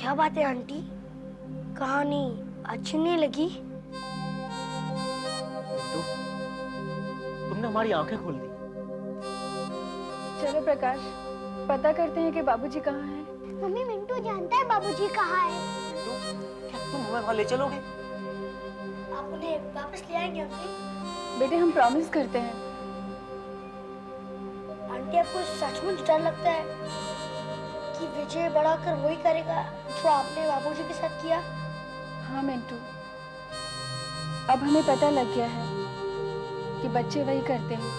क्या बात है आंटी, कहानी अच्छी नहीं लगी? तो तुमने हमारी आंखें खोल दी। चलो प्रकाश, पता करते हैं कि बाबूजी कहाँ हैं। मम्मी, मिंटू जानता है बाबूजी कहाँ है। तो क्या तुम हमें वहां ले चलोगे? आप उन्हें वापस ले आएंगे अंकल? बेटे हम प्रॉमिस करते हैं। आंटी, आपको सचमुच डर लगता है कि विजय बड़ा कर वही करेगा जो आपने बाबूजी के साथ किया? हाँ मिंटू, अब हमें पता लग गया है कि बच्चे वही करते हैं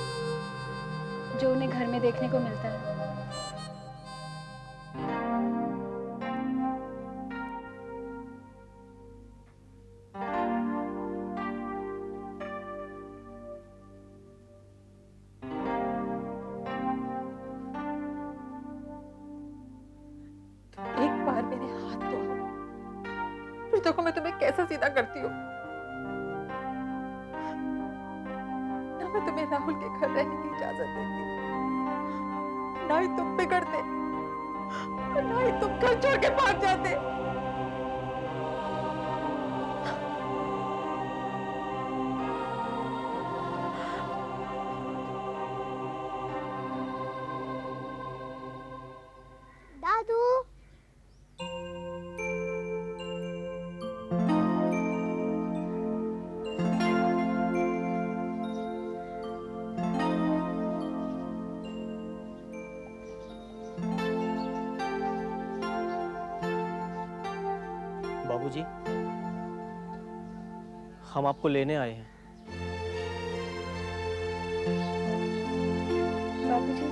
जो उन्हें घर में देखने को मिलता है। एक बार मेरे हाथ तो आओ, फिर देखो मैं तुम्हें कैसा सीधा करती हूँ। ना मैं तुम्हें राहुल के घर रहने की इजाजत देती, ना ही तुम बिगड़ते, और ना ही तुम घर छोड़ के भाग जाते। दादू, बाबूजी, हम आपको लेने आए हैं। बाबूजी,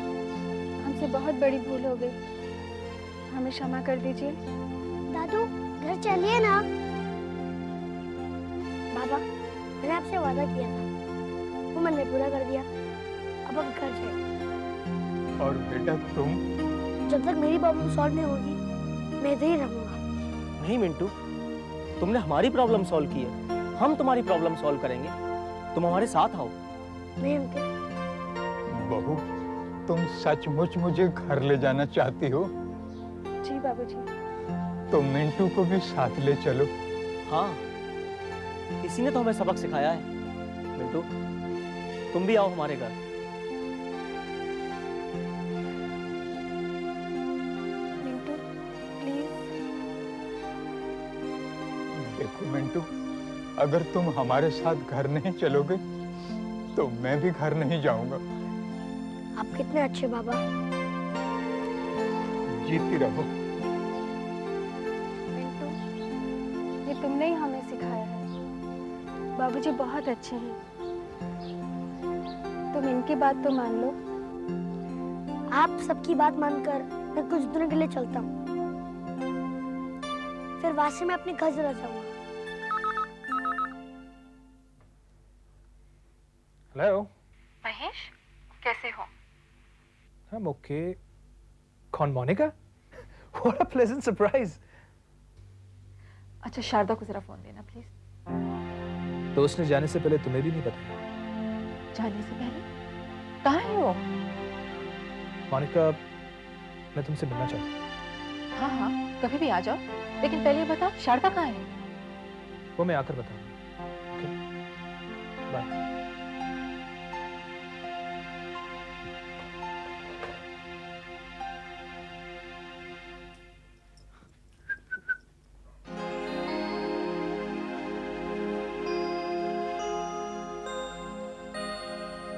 हमसे बहुत बड़ी भूल हो गई, हमें क्षमा कर दीजिए। दादू घर चलिए ना। बाबा, मैंने आपसे वादा किया था, वो मैंने पूरा कर दिया। अब हम घर जाए। और बेटा तुम? जब तक मेरी प्रॉब्लम सॉल्व नहीं होगी, मैं इधर ही रहूंगा। नहीं मिंटू, तुमने हमारी प्रॉब्लम सॉल्व की है, हम तुम्हारी प्रॉब्लम सॉल्व करेंगे। तुम हमारे साथ आओ। नहीं अंकल। बहू, तुम सचमुच मुझे घर ले जाना चाहती हो? जी बाबूजी। तो मिंटू को भी साथ ले चलो। हाँ, इसी ने तो हमें सबक सिखाया है। मिंटू, तुम भी आओ हमारे घर। मिंटू प्लीज। देखो मिंटू, अगर तुम हमारे साथ घर नहीं चलोगे तो मैं भी घर नहीं जाऊंगा। आप कितने अच्छे बाबा। जीती रहो। मिंटू, ये तुमने ही हमें सिखाया है। बाबूजी बहुत अच्छे हैं, तुम इनकी बात तो मान लो। आप सबकी बात मानकर मैं कुछ दिनों के लिए चलता हूँ, फिर वासी में अपने घर चला जाऊंगा। हेलो महेश, कैसे हो? I'm okay. कौन, Monika? What a pleasant surprise. अच्छा, शारदा को जरा फोन देना प्लीज। तो उसने जाने से पहले तुम्हें भी नहीं बताया? जाने से पहले? कहाँ है वो? मोनिका, मैं तुमसे मिलना चाहता हूँ। हाँ हाँ, कभी भी आ जाओ, लेकिन पहले बताओ शारदा कहाँ है? वो मैं आकर बताऊंगा। Okay, bye.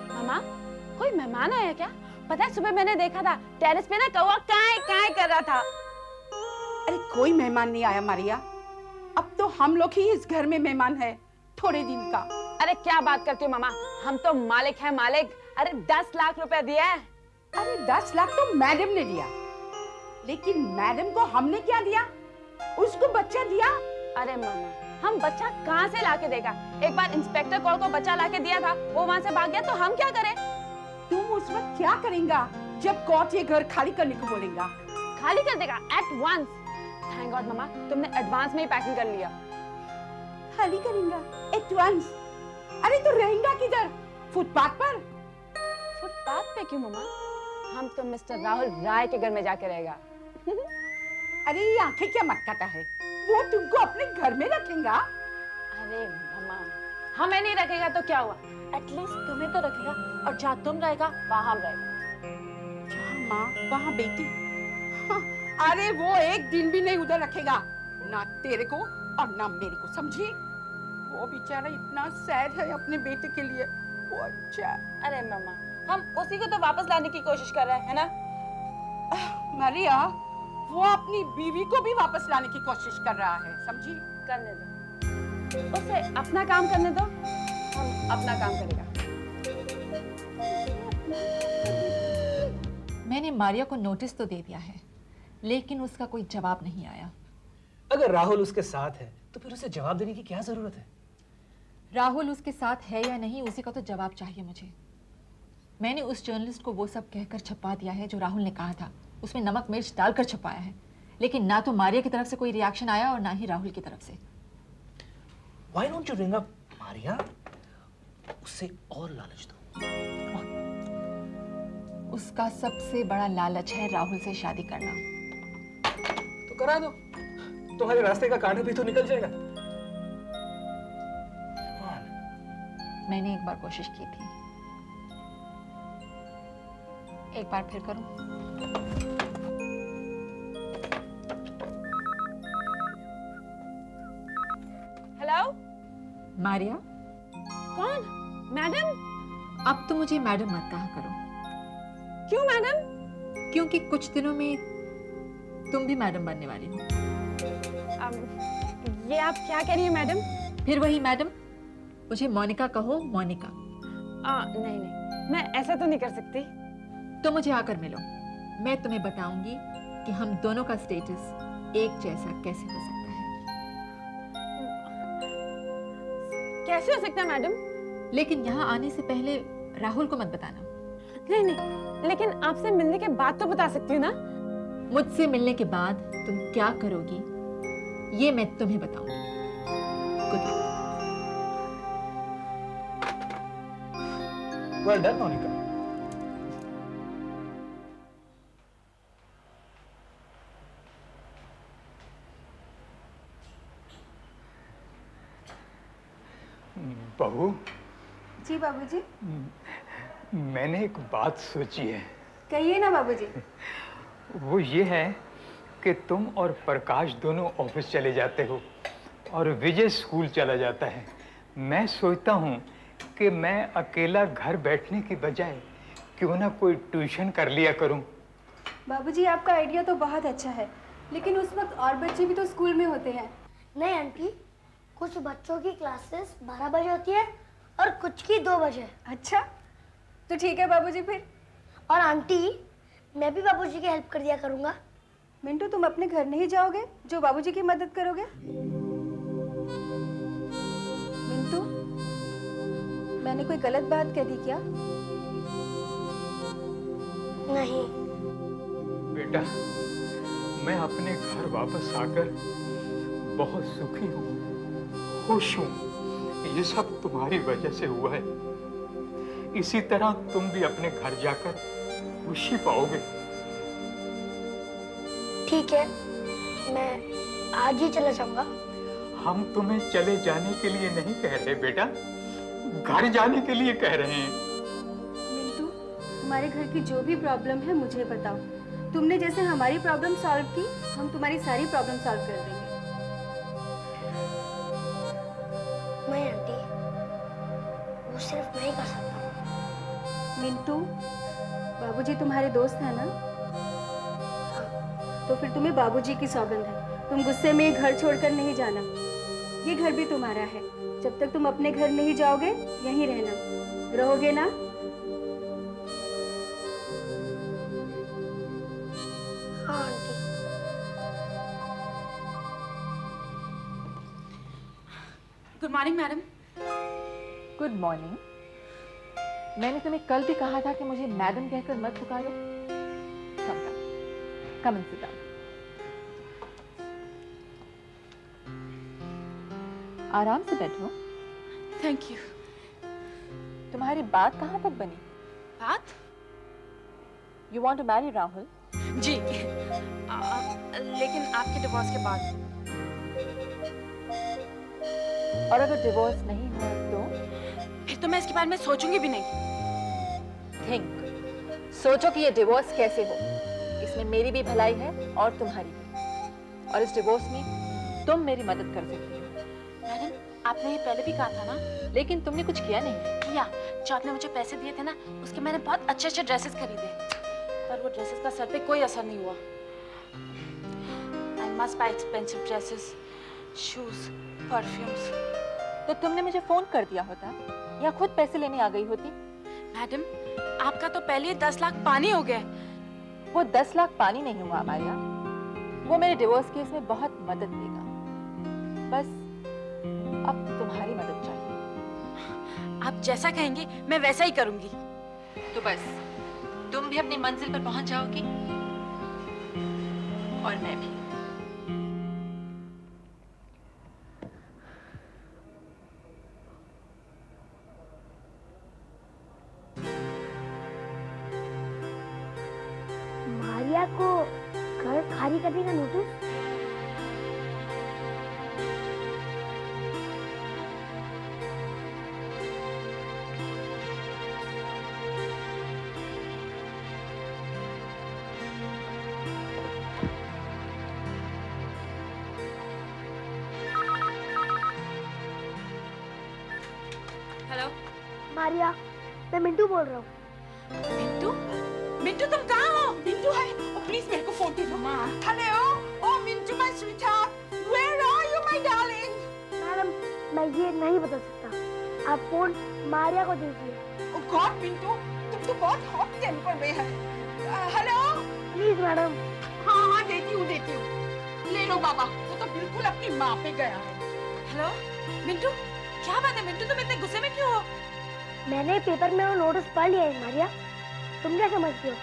मामा, कोई मेहमान आया क्या? पता है सुबह मैंने देखा था टेरेस पे ना कौवा काय काय कर रहा था। अरे कोई मेहमान नहीं आया मारिया, अब तो हम लोग ही इस घर में मेहमान है, थोड़े दिन का। अरे क्या बात करती हो मामा, हम तो मालिक हैं मालिक। अरे 10 लाख रुपए दिया है। अरे 10 लाख तो मैडम ने दिया, लेकिन मैडम को हमने क्या दिया? उसको बच्चा दिया। अरे मामा, हम बच्चा कहाँ से लाके देगा? एक बार इंस्पेक्टर कॉल को बच्चा लाके दिया था, वो वहाँ से भाग गया, तो हम क्या करें? तुम उस वक्त क्या करेंगा जब कोर्ट ये घर खाली करने को बोलेगा? खाली कर देगा एट वंस। थैंक गॉड मामा, तुमने एडवांस में ही पैकिंग कर लिया। खाली करेगा एडवांस? अरे तो रहेगा किधर? फुटपाथ पर? फुटपाथ पे क्यों मामा? हम तो मिस्टर राहुल राय के घर में जाके रहेगा। अरे ये आंखें क्या मटकाता है, वो तुमको अपने घर में रखेगा। अरे मम्मा, हमें नहीं रखेगा तो क्या हुआ, एटलीस्ट तुम्हें तो रखेगा, और जहाँ तुम रहेगा वहाँ हम रहेगा। जहाँ माँ वहाँ बेटी। हाँ, अरे वो एक दिन भी नहीं उधर रखेगा, ना तेरे को और ना मेरे को, समझी? वो बेचारा इतना सैड है अपने बेटे के लिए। वो अच्छा। अरे मम्मा, हम उसी को तो वापस लाने की कोशिश कर रहे हैं ना। मारिया, वो अपनी बीवी को भी वापस लाने की कोशिश कर रहा है, समझी? करने दो उसे, अपना काम करने दो, हम अपना काम करेगा। मैंने मारिया को नोटिस तो दे दिया है, लेकिन उसका कोई जवाब नहीं आया। अगर राहुल उसके साथ है तो फिर उसे जवाब देने की क्या जरूरत है? राहुल उसके साथ है या नहीं, उसी का तो जवाब चाहिए मुझे। मैंने उस जर्नलिस्ट को वो सब कहकर छपवा दिया है जो राहुल ने कहा था, उसमें नमक मिर्च डालकर छपाया है, लेकिन ना तो मारिया की तरफ से कोई रिएक्शन आया और ना ही राहुल की तरफ से। Why don't you ring up Maria? उससे और लालच दो। उसका सबसे बड़ा लालच है राहुल से शादी करना। तो करा दो, तुम्हारे रास्ते का कांटा भी तो निकल जाएगा। मैंने एक बार कोशिश की थी, एक बार फिर करूं? हेलो, मारिया, कौन? मैडम? अब तो मुझे मैडम मत कहा करो। क्यों मैडम? क्योंकि कुछ दिनों में तुम भी मैडम बनने वाली हो। ये आप क्या कह रही हैं मैडम? फिर वही मैडम, मुझे मोनिका कहो, मोनिका। नहीं नहीं, मैं ऐसा तो नहीं कर सकती। तो मुझे आकर मिलो, मैं तुम्हें बताऊंगी कि हम दोनों का स्टेटस एक जैसा कैसे हो सकता है। कैसे हो सकता है मैडम? लेकिन यहाँ आने से पहले राहुल को मत बताना। नहीं नहीं, लेकिन आपसे मिलने के बाद तो बता सकती हूँ ना। मुझसे मिलने के बाद तुम क्या करोगी ये मैं तुम्हें बताऊंगी। Good luck. Well done, Monika. बहू, जी बाबूजी। मैंने एक बात सोची है। कहिए ना बाबूजी। वो ये है कि तुम और प्रकाश दोनों ऑफिस चले जाते हो और विजय स्कूल चला जाता है। मैं सोचता हूँ कि मैं अकेला घर बैठने की बजाय क्यों ना कोई ट्यूशन कर लिया करूँ। बाबूजी, आपका आइडिया तो बहुत अच्छा है, लेकिन उस वक्त और बच्चे भी तो स्कूल में होते हैं। नहीं आंटी, कुछ बच्चों की क्लासेस 12 बजे होती है और कुछ की 2 बजे। अच्छा, तो ठीक है बाबूजी फिर। और आंटी, मैं भी बाबूजी की हेल्प कर दिया करूँगा। मिंटू, तुम अपने घर नहीं जाओगे जो बाबूजी की मदद करोगे? मिंटू, मैंने कोई गलत बात कह दी क्या? नहीं। बेटा, मैं अपने घर वापस आकर बहुत सुखी हूँ, खुश हूँ। ये सब तुम्हारी वजह से हुआ है। इसी तरह तुम भी अपने घर जाकर खुशी पाओगे। ठीक है, मैं आज ही चला जाऊंगा। हम तुम्हें चले जाने के लिए नहीं कह रहे बेटा, घर जाने के लिए कह रहे हैं। मिंटू, तुम्हारे घर की जो भी प्रॉब्लम है मुझे बताओ। तुमने जैसे हमारी प्रॉब्लम सॉल्व की, हम तुम्हारी सारी प्रॉब्लम सॉल्व कर देंगे। नहीं आंटी, वो सिर्फ मैं ही कर सकता हूँ। मिंटू, बाबूजी तुम्हारे दोस्त हैं ना? तो फिर तुम्हें बाबूजी की सौगंध है, तुम गुस्से में ये घर छोड़कर नहीं जाना। ये घर भी तुम्हारा है, जब तक तुम अपने घर नहीं जाओगे यहीं रहना। रहोगे ना? हाँ aunty. Good morning madam. Good morning. मैंने तुम्हें कल भी कहा था कि मुझे मैडम कहकर मत पुकारो। Come and sit down. आराम से बैठो। Thank you. तुम्हारी बात कहाँ तक बनी? बात? You want to marry Rahul? जी, लेकिन आपके डिवोर्स के बाद। और अगर डिवोर्स नहीं हुआ तो फिर तो मैं इसके बारे में सोचूंगी भी नहीं। थिंक, सोचो कि ये डिवोर्स कैसे हो। इसमें मेरी भी भलाई है और तुम्हारी भी। और इस डिवोर्स में तुम मेरी मदद कर सकती हो। मैडम, आपने ये पहले भी कहा था ना। लेकिन तुमने कुछ किया नहीं। किया, जो आपने मुझे पैसे दिए थे ना, उसके मैंने बहुत अच्छे अच्छे ड्रेसेस खरीदे, पर वो ड्रेसेस का सर पे कोई असर नहीं हुआ। I must buy expensive dresses, shoes, perfumes. तो तुमने मुझे फोन कर दिया होता या खुद पैसे लेने आ गई होती। मैडम, आपका तो पहले ही 10 लाख पानी हो गए। वो 10 लाख पानी नहीं हुआ मारिया, वो मेरे डिवोर्स केस में बहुत मदद देगा। बस अब तुम्हारी मदद चाहिए। आप जैसा कहेंगी मैं वैसा ही करूंगी। तो बस तुम भी अपनी मंजिल पर पहुंच जाओगी और मैं भी। मारिया को घर खाली करने का नोटिस। हेलो मारिया, मैं मिंटू बोल रहा हूँ। मिंटू, मिंटू तुम कहाँ हो? मिंटू है, प्लीज मेरे को फोन दे दो। Hello, oh Mintu my sweetheart, where are you my darling? Madam, मैं ये नहीं बता सकता। आप फोन मारिया को दीजिए। ओ गॉड मिंटू, तुम तो बहुत हॉट टेम्पर में है। Hello, please madam. हाँ हाँ देती हूँ। ले लो बाबा, वो तो बिल्कुल अपनी माँ पे गया है। हेलो मिंटू, क्या बात है मिंटू, तुम इतने गुस्से में क्यों हो? मैंने पेपर में वो नोटिस पढ़ लिया है मारिया। तुम क्या समझती हो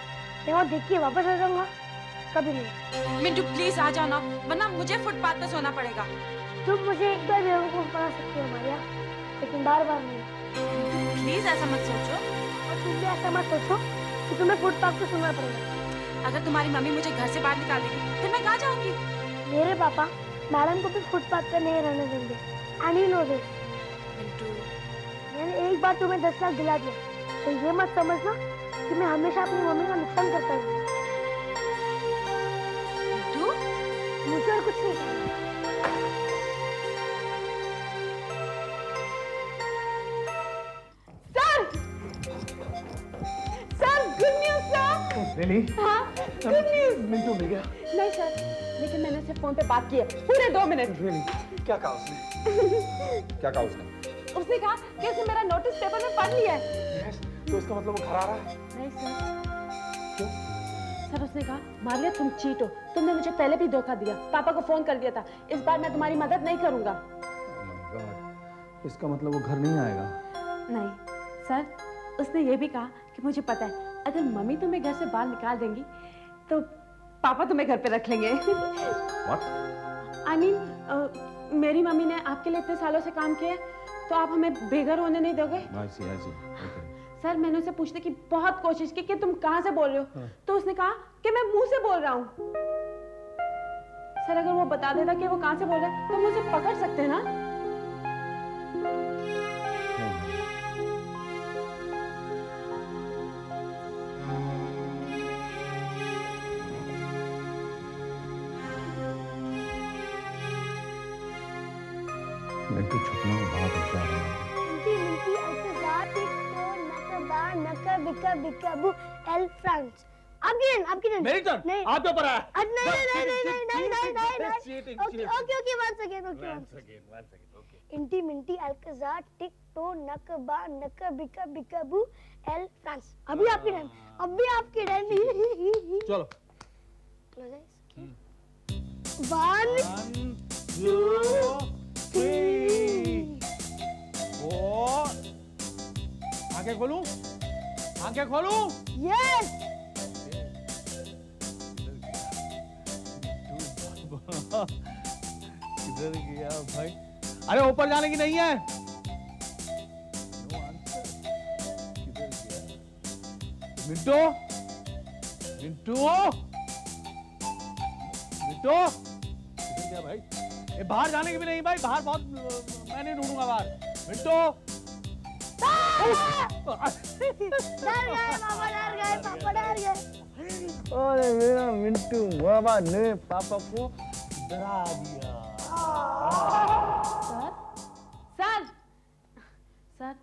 मैं वो देख के वापस आ जाऊंगा? कभी नहीं। मिंटू प्लीज आ जाओ ना, वरना मुझे फुटपाथ पे सोना पड़ेगा। तुम मुझे एक बार बेवकूफ बना सकती हो मारिया, लेकिन बार बार नहीं। प्लीज ऐसा मत सोचो। और तुम भी ऐसा मत सोचो कि तुम्हें फुटपाथ पे सोना पड़ेगा। अगर तुम्हारी मम्मी मुझे घर से बाहर निकाल देगी फिर मैं कहाँ जाऊंगी? मेरे पापा मैडम को भी फुटपाथ पे नहीं रहने देंगे। And you know this. Mintu, मैंने एक बार तुम्हें 10 लाख दिला दिया, तो ये मत समझना कि मैं हमेशा अपनी मम्मी का नुकसान करता हूँ। मिंटू, मुझे और कुछ नहीं करना। Sir, good news sir. Really? हाँ, गुड न्यूज़। मिंटू मिल गया? नहीं सर, लेकिन मैंने उससे फोन पे बात की है पूरे 2 मिनट। रियली? क्या कहा उसने? क्या कहा उसने? उसने कहा कि उसने मेरा नोटिस पेपर में पढ़ लिया है। यस, तो इसका मतलब वो घर आ रहा है? नहीं सर। क्यों? सर उसने कहा मारिया तुम चीट हो, तुमने मुझे पहले भी धोखा दिया, पापा को फोन कर दिया था, इस बार मैं तुम्हारी मदद नहीं करूंगा। Oh my God, इसका मतलब वो घर नहीं आएगा? नहीं सर, उसने ये भी कहा कि मुझे पता है अगर मम्मी तुम्हें घर से बाहर निकाल देंगी तो पापा तुम्हें घर पे रख लेंगे। What? I mean, मेरी मम्मी ने आपके लिए इतने सालों से काम किया है, तो आप हमें बेघर होने नहीं दोगे? I see, okay. सर मैंने उसे पूछने की बहुत कोशिश की कि तुम कहाँ से बोल रहे हो, तो उसने कहा कि मैं मुंह से बोल रहा हूँ। सर अगर वो बता देता कि वो कहाँ से बोल रहा है तो हम उसे पकड़ सकते हैं ना? मिंटू छुपने में बहुत होशियार है। मिंटी मिंटी अल्कज़ार टिक्को नकदा नका बिका बिकाबू एल फ्रांस। आपकी टर्न। मेरी टर्न? नहीं। आपके ऊपर आया। नहीं नहीं नहीं नहीं नहीं नहीं नहीं Cheating, okay cheating. Okay okay one second okay one second okay. इंटी मिंटी अल्कज़ार टिक्को नकबा नका बिका बिकाबू एल फ्रांस। अभी आपकी टर्न, अभी आपकी टर्न। चलो। 1 2 3 4 आंखें खोलूं? आंखें खोलूं? यस। किधर गया भाई? अरे ऊपर जाने की नहीं है। No answer. किधर गया? मिंटू? मिंटू? मिंटू किधर गया भाई? ये बाहर जाने की भी नहीं भाई, बाहर बहुत मैं नहीं ढूंढूंगा बाहर। मिंटू डर गए पापा, डर गए पापा, डर गए। अरे मेरा मिंटू बाबा ने पापा को डरा दिया। सर सर सर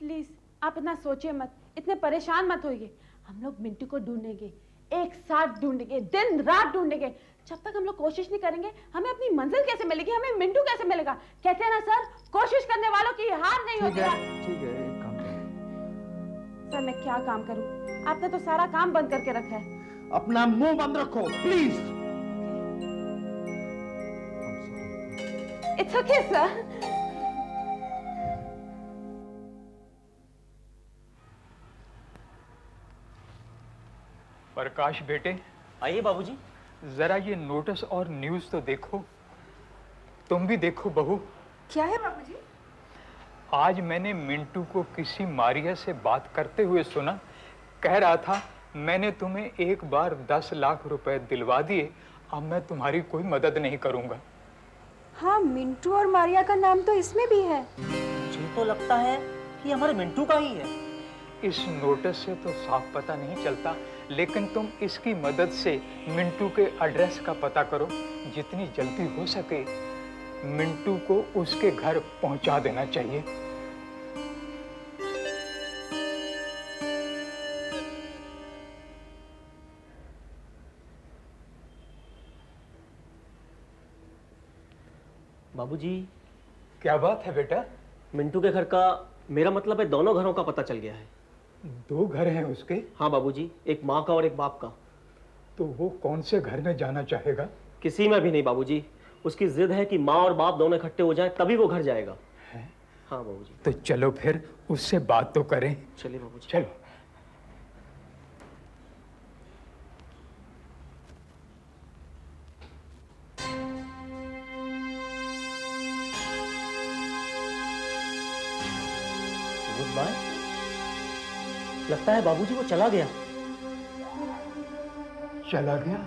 प्लीज आप इतना सोचिए मत, इतने परेशान मत होइए। हम लोग मिंटू को ढूंढेंगे, एक साथ ढूंढेंगे, दिन रात ढूंढेंगे। जब तक हम लोग कोशिश नहीं करेंगे हमें अपनी मंजिल कैसे मिलेगी, हमें मिंटू कैसे मिलेगा? कहते हैं ना सर, कोशिश करने वालों की हार नहीं होती। ठीक है, एक काम करो। सर मैं क्या काम करूं? आपने तो सारा काम बंद करके रखा है। अपना मुंह बंद रखो please. It's okay sir. Prakash बेटे, आइए बाबूजी। जरा ये नोटिस और न्यूज़ तो देखो। तुम भी देखो बहू। क्या है बाबूजी? आज मैंने मिंटू को किसी मारिया से बात करते हुए सुना। कह रहा था मैंने तुम्हें एक बार 10 लाख रुपए दिलवा दिए, अब मैं तुम्हारी कोई मदद नहीं करूंगा। हाँ, मिंटू और मारिया का नाम तो इसमें भी है। मुझे तो लगता है कि हमारे मिंटू का ही है। इस नोटिस से तो साफ पता नहीं चलता, लेकिन तुम इसकी मदद से मिंटू के एड्रेस का पता करो। जितनी जल्दी हो सके मिंटू को उसके घर पहुंचा देना चाहिए। बाबूजी, क्या बात है बेटा? मिंटू के घर का, मेरा मतलब है दोनों घरों का पता चल गया है। 2 घर हैं उसके? हाँ बाबूजी, एक माँ का और एक बाप का। तो वो कौन से घर में जाना चाहेगा? किसी में भी नहीं बाबूजी। उसकी जिद है कि माँ और बाप दोनों इकट्ठे हो जाएं, तभी वो घर जाएगा। है? हाँ बाबूजी। तो चलो फिर उससे बात तो करें। चलिए बाबूजी। चलो। Goodbye. लगता है बाबूजी वो चला गया। चला गया?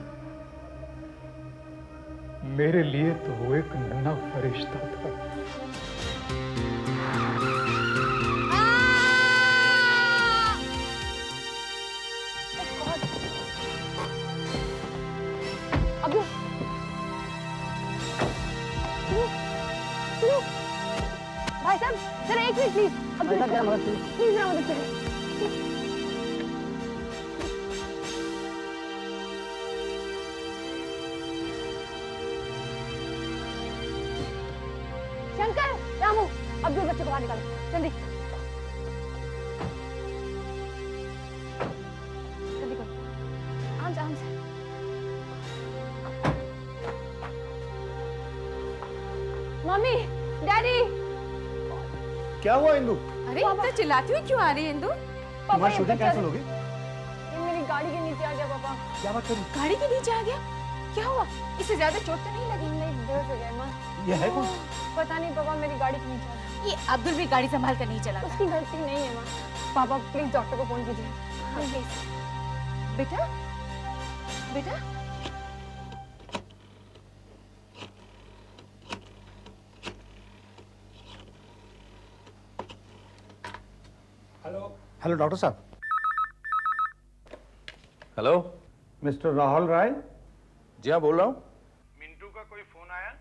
मेरे लिए तो वो एक नन्हा फरिश्ता था। अभी भाई साहब जरा एक मिनट प्लीज। अभी प्लीज जरा मदद करें। शंकर, रामू, अब्दुल बच्चे को बाहर निकालो जल्दी जल्दी करो। आराम से आराम से। Mummy, daddy. क्या हुआ इंदु? अरे इतना चिल्लाती हुई क्यों आ रही है इंदु? तुम्हारी शूटिंग कैंसिल हो गई? ये मेरी गाड़ी के नीचे आ गया पापा। क्या बात करूं? गाड़ी के नीचे आ गया? क्या हुआ? इससे ज्यादा चोट तो नहीं लगी? नहीं, बेहोश हो गया माँ। ये है कौन? पता नहीं पापा, मेरी गाड़ी के नीचे आ गया। ये अब्दुल भी गाड़ी संभाल कर नहीं चला। उसकी गलती नहीं है माँ। पापा प्लीज डॉक्टर को फोन कीजिए। बेटा, बेटा, हेलो डॉक्टर साहब। हेलो, मिस्टर राहुल राय। जी हाँ बोल रहा हूँ। मिंटू का कोई फोन आया?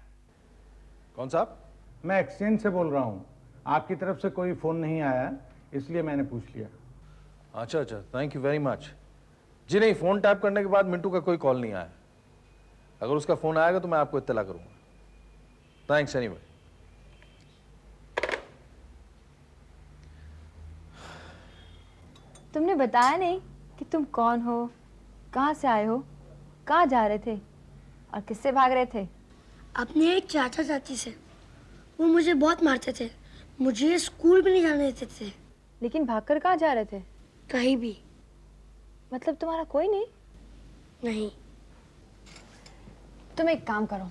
कौन साहब? मैं एक्सचेंज से बोल रहा हूँ। आपकी तरफ से कोई फोन नहीं आया, इसलिए मैंने पूछ लिया। अच्छा अच्छा, थैंक यू वेरी मच। जी नहीं, फोन टैप करने के बाद मिंटू का कोई कॉल नहीं आया। अगर उसका फोन आएगा तो मैं आपको इत्तला करूंगा। Thanks anyway. तुमने बताया नहीं कि तुम कौन हो, कहाँ से आए हो, कहाँ जा रहे थे और किससे भाग रहे थे? अपने एक चाचा चाची से। वो मुझे बहुत मारते थे, मुझे स्कूल भी नहीं जाने देते थे। लेकिन भागकर कहाँ जा रहे थे? कहीं भी मतलब तुम्हारा कोई नहीं? नहीं। तुम एक काम करो,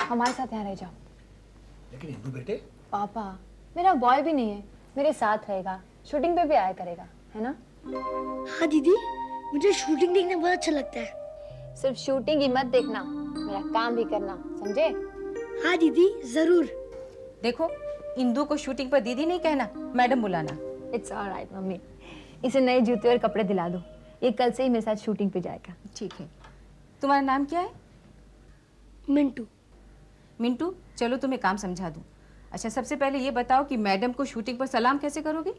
हमारे साथ यहाँ रह जाओ। लेकिन इंदु बेटे। पापा, मेरा बॉय भी नहीं है, मेरे साथ रहेगा, शूटिंग पे भी आया करेगा, है ना? हाँ दीदी, मुझे शूटिंग देखना बहुत अच्छा लगता है। सिर्फ शूटिंग ही मत देखना, मेरा काम भी करना, समझे? हाँ दीदी जरूर। देखो, इंदू को शूटिंग पर दीदी नहीं कहना, मैडम बुलाना। इट्स ऑलराइट मम्मी, इसे नए जूते और कपड़े दिला दो, ये कल से ही मेरे साथ शूटिंग पे जाएगा। ठीक है। तुम्हारा नाम क्या है? मिंटू। मिंटू, चलो तुम्हें काम समझा दूं। अच्छा, सबसे पहले ये बताओ कि मैडम को शूटिंग पर सलाम कैसे करोगे?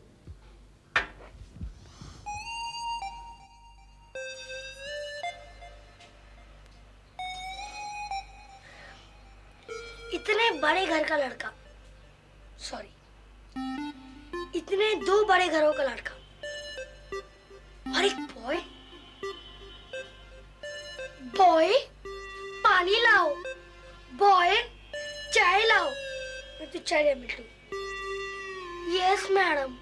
इतने बड़े घर का लड़का, सॉरी, इतने दो बड़े घरों का लड़का और एक बॉय। बॉय पानी लाओ, बॉय चाय लाओ। मैं तो चाय मिट्टू। Yes madam.